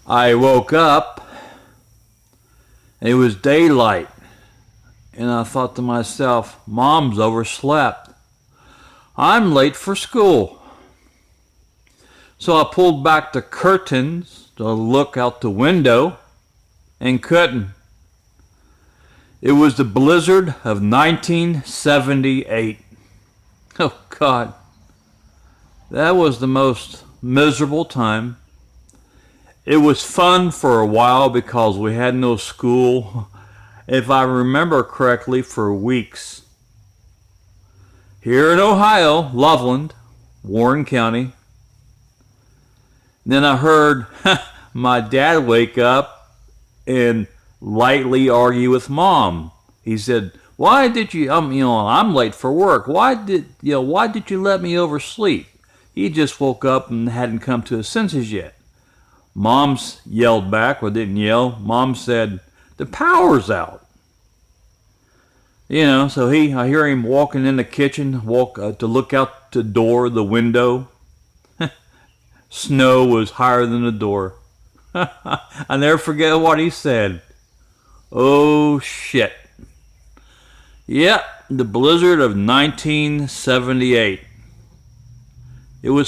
I woke up, and it was daylight, and I thought to myself, Mom's overslept. I'm late for school. So I pulled back the curtains to look out the window and couldn't. It was the blizzard of 1978. Oh, God. That was the most miserable time. It was fun for a while because we had no school, if I remember correctly, for weeks. Here in Ohio, Loveland, Warren County. Then I heard my dad wake up and lightly argue with Mom. He said, "Why did you? I'm late for work. Why did you let me oversleep?" He just woke up and hadn't come to his senses yet. Mom's yelled back, or didn't yell. Mom said, "The power's out." So I hear him walking in the kitchen, to look out the door, the window. Snow was higher than the door. I never forget what he said. Oh, shit. Yep, the blizzard of 1978. It was